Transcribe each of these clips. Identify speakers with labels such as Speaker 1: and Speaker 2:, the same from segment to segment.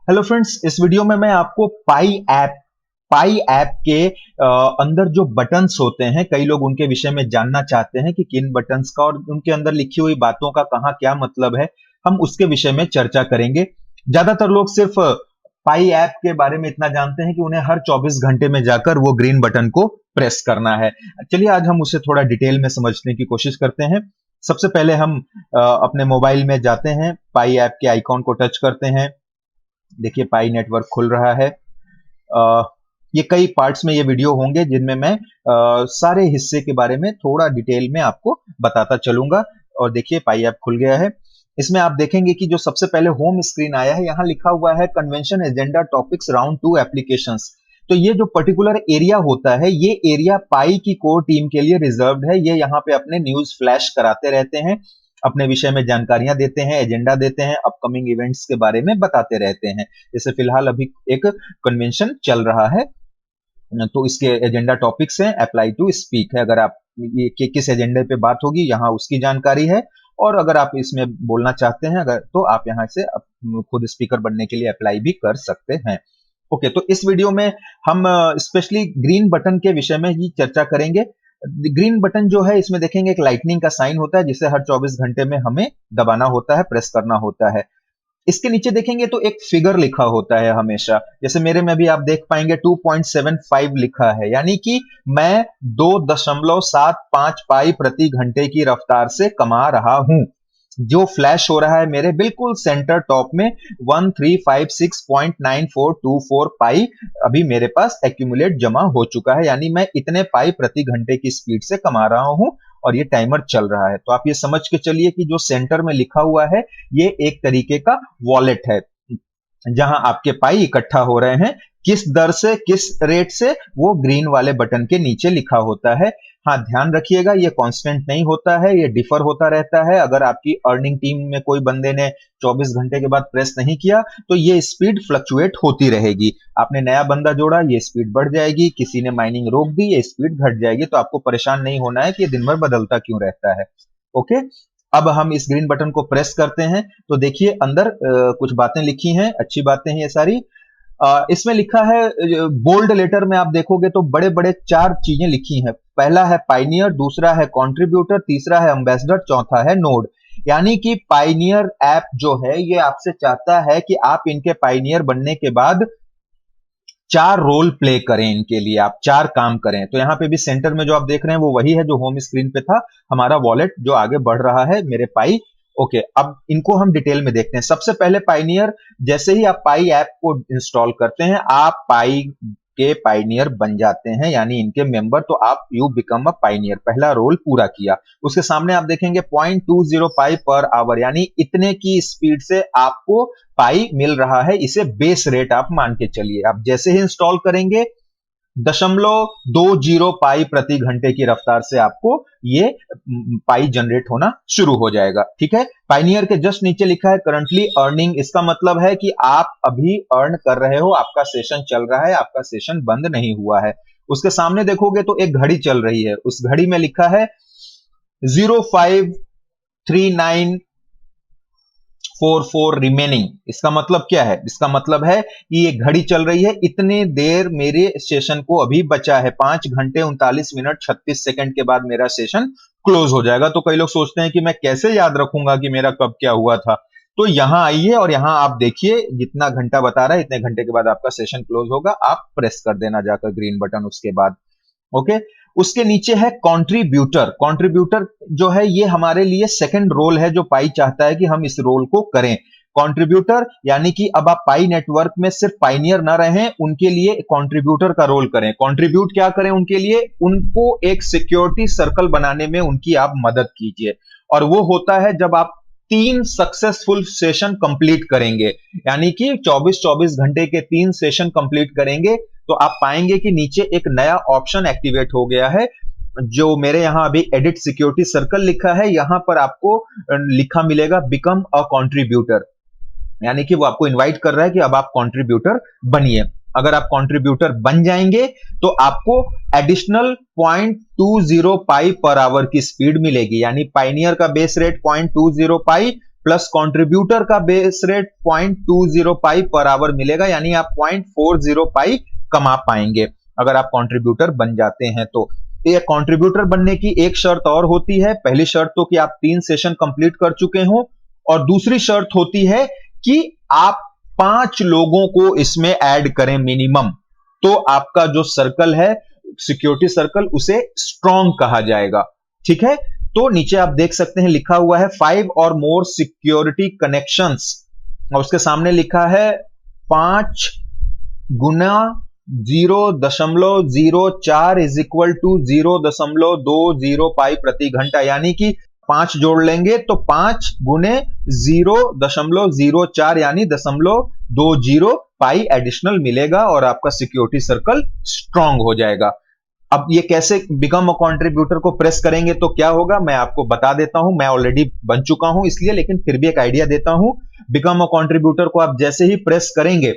Speaker 1: Hello friends, इस video में मैं आपको पाई ऐप के अंदर जो बटन्स होते हैं, कई लोग उनके विषय में जानना चाहते हैं कि किन बटन्स का और उनके अंदर लिखी हुई बातों का कहाँ क्या मतलब है। हम उसके विषय में चर्चा करेंगे। ज्यादातर लोग सिर्फ पाई ऐप के बारे में इतना जानते हैं कि उन्हें हर 24 घंटे में जाकर वो ग्रीन बटन को प्रेस करना है। चलिए आज हम उसे थोड़ा डिटेल में समझने की कोशिश करते हैं। सबसे पहले हम अपने मोबाइल में जाते हैं, पाई ऐप के आइकॉन को टच करते हैं। देखिए पाई नेटवर्क खुल रहा है। ये कई पार्ट्स में ये वीडियो होंगे जिनमें मैं सारे हिस्से के बारे में थोड़ा डिटेल में आपको बताता चलूंगा। और देखिए पाई ऐप खुल गया है। इसमें आप देखेंगे कि जो सबसे पहले होम स्क्रीन आया है, यहाँ लिखा हुआ है convention agenda topics round 2 applications. तो ये जो पर्टिकुलर एरिया होता है, ये एरिया पाई की कोर टीम के लिए रिजर्व्ड है। ये यहाँ पे अपने न्यूज फ्लैश कराते रहते हैं, अपने विषय में जानकारियां देते हैं, एजेंडा देते हैं, अपकमिंग इवेंट्स के बारे में बताते रहते हैं। जैसे फिलहाल अभी एक कन्वेंशन चल रहा है, तो इसके एजेंडा टॉपिक्स हैं अप्लाई टू स्पीक है। अगर आप ये किस एजेंडे पे बात होगी, यहाँ उसकी जानकारी है। और अगर आप इसमें बोलना चाहते हैं तो आप यहाँ से खुद स्पीकर बनने के लिए अप्लाई भी कर सकते हैं। ओके, तो इस वीडियो में हम स्पेशली ग्रीन बटन के विषय में ही चर्चा करेंगे। ग्रीन बटन जो है, इसमें देखेंगे एक लाइटनिंग का साइन होता है जिसे हर 24 घंटे में हमें दबाना होता है, प्रेस करना होता है। इसके नीचे देखेंगे तो एक फिगर लिखा होता है हमेशा। जैसे मेरे में भी आप देख पाएंगे 2.75 लिखा है, यानी कि मैं 2.75 पाई प्रति घंटे की रफ्तार से कमा रहा हूं। जो फ्लैश हो रहा है मेरे बिल्कुल सेंटर टॉप में 1356.9424 पाई अभी मेरे पास एक्यूमुलेट जमा हो चुका है, यानी मैं इतने पाई प्रति घंटे की स्पीड से कमा रहा हूं और ये टाइमर चल रहा है। तो आप ये समझ के चलिए कि जो सेंटर में लिखा हुआ है ये एक तरीके का वॉलेट है, जहां आपके पाई इकट्ठा हो रहे हैं। किस दर से, किस रेट से, वो ग्रीन वाले बटन के नीचे लिखा होता है। हाँ, ध्यान रखिएगा ये कांस्टेंट नहीं होता है, ये डिफर होता रहता है। अगर आपकी अर्निंग टीम में कोई बंदे ने 24 घंटे के बाद प्रेस नहीं किया तो ये स्पीड फ्लक्चुएट होती रहेगी। आपने नया बंदा जोड़ा, ये स्पीड बढ़ जाएगी। किसी ने माइनिंग रोक दी, ये स्पीड घट जाएगी। तो आपको परेशान नहीं होना है कि ये दिन भर बदलता क्यों रहता है। ओके, अब हम इस ग्रीन बटन को प्रेस करते हैं तो देखिए अंदर कुछ बातें लिखी हैं, अच्छी बातें हैं ये सारी। इसमें लिखा है, बोल्ड लेटर में आप देखोगे तो बड़े बड़े 4 चीजें लिखी हैं। पहला है पाइनियर, दूसरा है कंट्रीब्यूटर, तीसरा है एम्बेसडर, चौथा है नोड। यानी कि पाइनियर ऐप जो है ये आपसे चाहता है कि आप इनके पाइनियर बनने के बाद 4 रोल प्ले करें, इनके लिए आप 4 काम करें। तो यहाँ पे भी सेंटर में जो आप देख रहे हैं वो वही है जो होम स्क्रीन पे था, हमारा वॉलेट जो आगे बढ़ रहा है मेरे पाई। ओके, अब इनको हम डिटेल में देखते हैं। सबसे पहले पाइनियर, जैसे ही आप पाई ऐप को इंस्टॉल करते हैं आप पाई के पाइनियर बन जाते हैं, यानी इनके मेंबर। तो आप यू बिकम अ पाइनियर, पहला रोल पूरा किया। उसके सामने आप देखेंगे 0.20 पाई पर आवर, यानी इतने की स्पीड से आपको पाई मिल रहा है। इसे बेस रेट आप मान के चलिए। आप जैसे ही इंस्टॉल करेंगे 0.20 पाई प्रति घंटे की रफ्तार से आपको ये पाई जनरेट होना शुरू हो जाएगा। ठीक है, पाइनियर के जस्ट नीचे लिखा है करंटली अर्निंग। इसका मतलब है कि आप अभी अर्न कर रहे हो, आपका सेशन चल रहा है, आपका सेशन बंद नहीं हुआ है। उसके सामने देखोगे तो एक घड़ी चल रही है, उस घड़ी में लिखा है 053944 रिमेनिंग। इसका मतलब क्या है? इसका मतलब है कि ये घड़ी चल रही है, इतने देर मेरे सेशन को अभी बचा है। 5 घंटे 39 मिनट 36 सेकंड के बाद मेरा सेशन क्लोज हो जाएगा। तो कई लोग सोचते हैं कि मैं कैसे याद रखूंगा कि मेरा कब क्या हुआ था। तो यहां आइए और यहां आप देखिए जितना घंटा बता रहा है इतने घंटे के बाद आपका सेशन क्लोज होगा। आप प्रेस कर देना जाकर ग्रीन बटन उसके बाद। ओके, उसके नीचे है कंट्रीब्यूटर। कंट्रीब्यूटर जो है ये हमारे लिए सेकंड रोल है जो पाई चाहता है कि हम इस रोल को करें। कंट्रीब्यूटर यानी कि अब आप पाई नेटवर्क में सिर्फ पाइनियर ना रहें, उनके लिए कंट्रीब्यूटर का रोल करें। कंट्रीब्यूट क्या करें उनके लिए? उनको एक सिक्योरिटी सर्कल बनाने में उनकी आप मदद कीजिए। और वो होता है जब आप 3 सक्सेसफुल सेशन कंप्लीट करेंगे, यानी कि 24-24 घंटे के 3 सेशन कंप्लीट करेंगे तो आप पाएंगे कि नीचे एक नया ऑप्शन एक्टिवेट हो गया है, जो मेरे यहां अभी एडिट सिक्योरिटी सर्कल लिखा है। यहां पर आपको लिखा मिलेगा बिकम अ कंट्रीब्यूटर, यानी कि वो आपको इनवाइट कर रहा है कि अब आप कंट्रीब्यूटर बनिए। अगर आप कंट्रीब्यूटर बन जाएंगे तो आपको एडिशनल 0.20 पाई पर आवर की स्पीड मिलेगी, यानी पाइनियर का base rate 0.20 pi plus contributor का बेस रेट 0.20 पाई पर आवर मिलेगा, यानी आप 0.40 पाई कमा पाएंगे अगर आप कंट्रीब्यूटर बन जाते हैं। तो ये कंट्रीब्यूटर बनने की एक शर्त और होती है। पहली शर्त तो कि आप 3 सेशन कंप्लीट कर चुके हो, और दूसरी शर्त होती है कि आप 5 लोगों को इसमें ऐड करें मिनिमम, तो आपका जो सर्कल है सिक्योरिटी सर्कल उसे स्ट्रॉन्ग कहा जाएगा। ठीक है, तो नीचे आप देख सकते हैं लिखा हुआ है 5 और मोर सिक्योरिटी कनेक्शंस, और उसके सामने लिखा है 5 गुना 0.04 इज इक्वल टू 0.20 पाई प्रति घंटा, यानी कि 5 जोड़ लेंगे तो 5 गुने 0.04 यानी 0.20 पाई एडिशनल मिलेगा और आपका सिक्योरिटी सर्कल स्ट्रांग हो जाएगा। अब ये कैसे बिकम अ कंट्रीब्यूटर को प्रेस करेंगे तो क्या होगा, मैं आपको बता देता हूं। मैं ऑलरेडी बन चुका हूं इसलिए, लेकिन फिर भी एक आइडिया देता हूं। बिकम अ कंट्रीब्यूटर को आप जैसे ही प्रेस करेंगे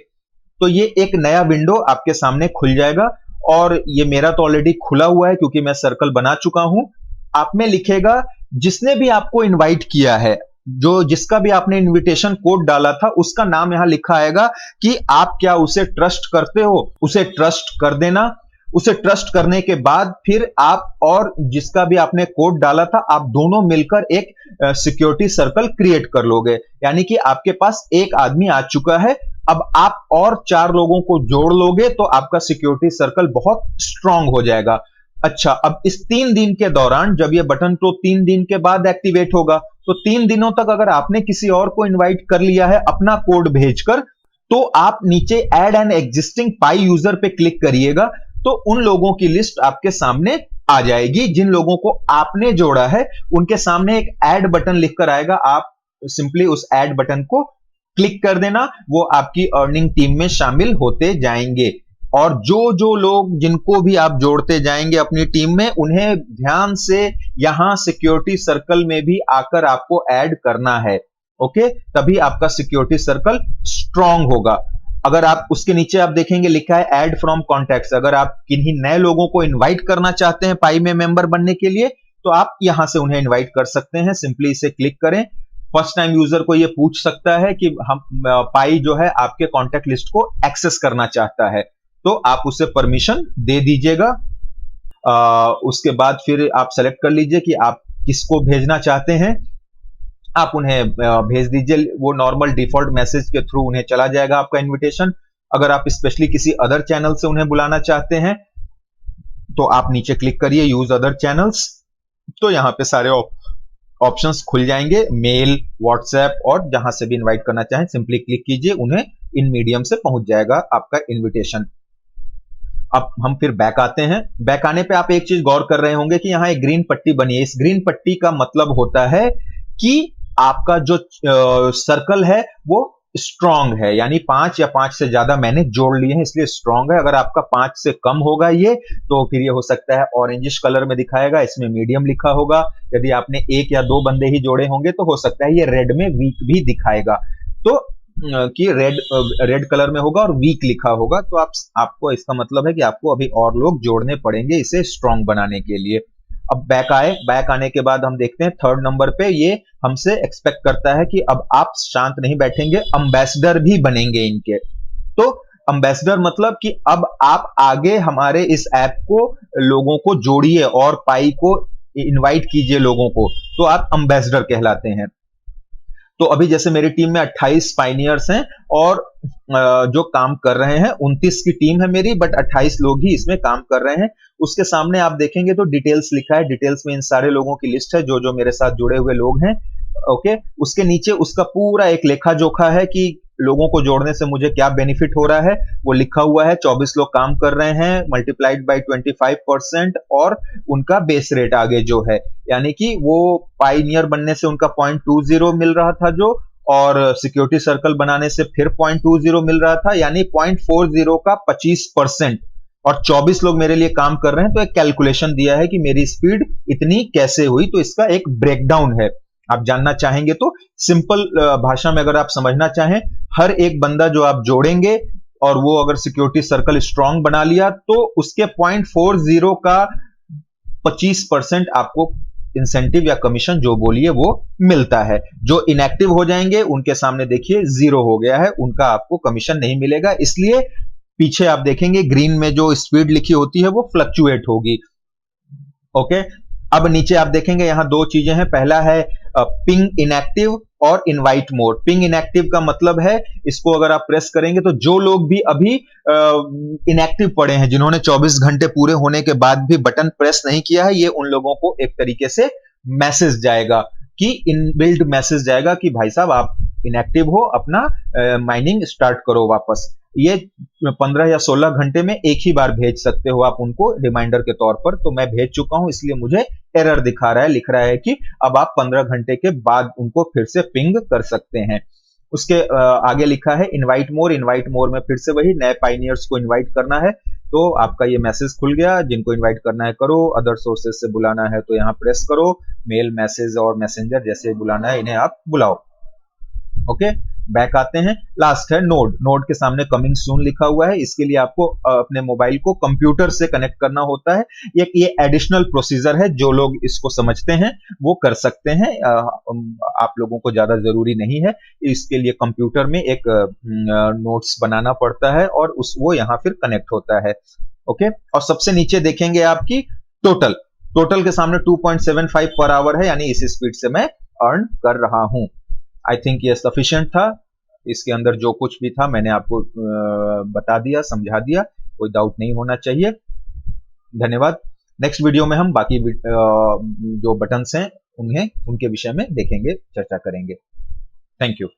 Speaker 1: तो ये एक नया विंडो आपके सामने खुल जाएगा, और ये मेरा तो ऑलरेडी खुला हुआ है क्योंकि मैं सर्कल बना चुका हूं। आप में लिखेगा जिसने भी आपको इनवाइट किया है, जो जिसका भी आपने इनविटेशन कोड डाला था, उसका नाम यहां लिखा आएगा कि आप क्या उसे ट्रस्ट करते हो, उसे ट्रस्ट कर देना। उसे ट्रस्ट करने के बाद फिर आप और जिसका भी आपने कोड डाला था, आप दोनों मिलकर एक सिक्योरिटी सर्कल क्रिएट कर लोगे, यानी कि आपके पास एक आदमी आ चुका है। अब आप और 4 लोगों को जोड़ लोगे तो आपका सिक्योरिटी सर्कल बहुत स्ट्रांग हो जाएगा। अच्छा, अब इस 3 दिन के दौरान, जब ये बटन तो 3 दिन के बाद एक्टिवेट होगा, तो 3 दिनों तक अगर आपने किसी और को इनवाइट कर लिया है अपना कोड भेजकर, तो आप नीचे add an existing pi user पे क्लिक करिएगा, तो उन लोगों की लिस्ट आपके सामने आ जाएगी जिन लोगों को आपने जोड़ा है। उनके सामने एक ऐड बटन लिखकर आएगा, आप सिंपली उस ऐड बटन को क्लिक कर देना, वो आपकी अर्निंग टीम में शामिल होते जाएंगे। और जो जो लोग जिनको भी आप जोड़ते जाएंगे अपनी टीम में, उन्हें ध्यान से यहां सिक्योरिटी सर्कल में भी आकर आपको ऐड करना है। ओके, तभी आपका सिक्योरिटी सर्कल स्ट्रांग होगा। अगर आप उसके नीचे आप देखेंगे लिखा है ऐड फ्रॉम कॉन्टैक्ट्स, अगर आप किन्हीं नए लोगों को इनवाइट करना चाहते हैं पाई में मेंबर बनने के लिए, तो आप यहां से उन्हें इनवाइट कर सकते हैं। सिंपली इसे क्लिक करें। फर्स्ट टाइम यूजर को यह पूछ सकता है कि हम पाई जो है आपके कॉन्टैक्ट लिस्ट को एक्सेस करना चाहता है, तो आप उसे परमिशन दे दीजिएगा। उसके बाद फिर आप सेलेक्ट कर लीजिए कि आप किसको भेजना चाहते हैं, आप उन्हें भेज दीजिए। वो नॉर्मल डिफॉल्ट मैसेज के थ्रू उन्हें चला जाएगा आपका इनविटेशन। अगर आप स्पेशली किसी अदर चैनल से उन्हें बुलाना चाहते हैं तो आप नीचे क्लिक करिए यूज अदर चैनल्स, तो यहां पे सारे ऑप्शंस खुल जाएंगे, मेल, व्हाट्सएप, और जहां से भी इनवाइट करना चाहें सिंपली क्लिक कीजिए, उन्हें इन मीडियम से पहुंच जाएगा आपका इनविटेशन। अब हम फिर बैक आते हैं। बैक आने पे आप एक चीज गौर कर रहे होंगे कि यहां एक ग्रीन पट्टी बनी है। इस ग्रीन पट्टी का मतलब होता है कि आपका जो सर्कल है वो स्ट्रांग है, यानी 5 या 5 से ज्यादा मैंने जोड़ लिए हैं इसलिए स्ट्रांग है। अगर आपका 5 से कम होगा ये, तो फिर ये हो सकता है ऑरेंजिश कलर में दिखाएगा, इसमें मीडियम लिखा होगा। यदि आपने 1 या 2 बंदे ही जोड़े होंगे तो हो सकता है ये रेड में वीक भी दिखाएगा, तो कि रेड कलर में होगा और वीक लिखा होगा, तो आपको इसका मतलब है कि आपको अभी और लोग जोड़ने पड़ेंगे इसे स्ट्रांग बनाने के लिए। अब बैक आने के बाद हम देखते हैं 3rd नंबर पे ये हमसे एक्सपेक्ट करता है कि अब आप शांत नहीं बैठेंगे, एम्बेसडर भी बनेंगे इनके। तो एम्बेसडर मतलब कि अब आप आगे हमारे इस ऐप को लोगों को जोड़िए और पाई को इनवाइट कीजिए लोगों को, तो आप एम्बेसडर कहलाते हैं। तो अभी जैसे मेरी टीम में 28 पाइनियर्स हैं और जो काम कर रहे हैं, 29 की टीम है मेरी, बट 28 लोग ही इसमें काम कर रहे हैं। उसके सामने आप देखेंगे तो डिटेल्स लिखा है, डिटेल्स में इन सारे लोगों की लिस्ट है जो जो मेरे साथ जुड़े हुए लोग हैं। ओके, उसके नीचे उसका पूरा एक लेखा जोखा है कि लोगों को जोड़ने से मुझे क्या बेनिफिट हो रहा है, वो लिखा हुआ है। 24 लोग काम कर रहे हैं मल्टीप्लाइड बाय 25%, और उनका बेस रेट आगे जो है, यानी कि वो पाइनियर बनने से उनका 0.20 मिल रहा था जो, और सिक्योरिटी सर्कल बनाने से फिर 0.20 मिल रहा था, यानी 0.40 का 25%, और 24 लोग मेरे लिए काम कर रहे हैं। तो एक कैलकुलेशन दिया है कि मेरी स्पीड इतनी कैसे हुई, तो इसका एक ब्रेकडाउन है। आप जानना चाहेंगे तो सिंपल भाषा में अगर आप समझना चाहें, हर एक बंदा जो आप जोड़ेंगे और वो अगर सिक्योरिटी सर्कल स्ट्रांग बना लिया, तो उसके 0.40 का 25% आपको इंसेंटिव या कमीशन जो बोलिए वो मिलता है। जो इनएक्टिव हो जाएंगे उनके सामने देखिए 0 हो गया है, उनका आपको कमीशन नहीं मिलेगा। इसलिए पीछे आप देखेंगे ग्रीन में जो स्पीड लिखी होती है वो फ्लक्चुएट होगी। ओके, अब नीचे आप देखेंगे यहां दो चीजें हैं। पहला है पिंग इनएक्टिव और इनवाइट मोड। पिंग इनएक्टिव का मतलब है, इसको अगर आप प्रेस करेंगे तो जो लोग भी अभी इनएक्टिव पड़े हैं, जिन्होंने 24 घंटे पूरे होने के बाद भी बटन प्रेस नहीं किया है, ये उन लोगों को एक तरीके से मैसेज जाएगा, कि इनबिल्ड मैसेज जाएगा कि भाई साहब आप इनएक्टिव हो, अपना माइनिंग स्टार्ट करो वापस। ये 15 या 16 घंटे में एक ही बार भेज सकते हो आप उनको रिमाइंडर के तौर पर। तो मैं भेज चुका हूं, इसलिए मुझे एरर दिखा रहा है, लिख रहा है कि अब आप 15 घंटे के बाद उनको फिर से पिंग कर सकते हैं। उसके आगे लिखा है इनवाइट मोर। इनवाइट मोर में फिर से वही नए पाइनियर्स को इनवाइट करना है। तो आपका ये मैसेज खुल गया, जिनको इनवाइट करना है करो, अदर सोर्सेज से बुलाना है तो यहाँ प्रेस करो, मेल, मैसेज और मैसेंजर जैसे बुलाना है इन्हें आप बुलाओ। ओके, बैक आते हैं। लास्ट है नोड। नोड के सामने कमिंग सून लिखा हुआ है। इसके लिए आपको अपने मोबाइल को कंप्यूटर से कनेक्ट करना होता है। ये एडिशनल प्रोसीजर है, जो लोग इसको समझते हैं वो कर सकते हैं, आप लोगों को ज्यादा जरूरी नहीं है। इसके लिए कंप्यूटर में एक नोट्स बनाना पड़ता है और वो यहां फिर कनेक्ट होता है। ओके, और सबसे नीचे देखेंगे आपकी टोटल। टोटल के सामने 2.75 पर आवर है, यानी इस स्पीड से मैं अर्न कर रहा हूं। आई थिंक ये सफिशिएंट था। इसके अंदर जो कुछ भी था मैंने आपको बता दिया, समझा दिया, कोई डाउट नहीं होना चाहिए। धन्यवाद। नेक्स्ट वीडियो में हम बाकी जो बटन्स हैं उन्हें उनके विषय में देखेंगे, चर्चा करेंगे। Thank you.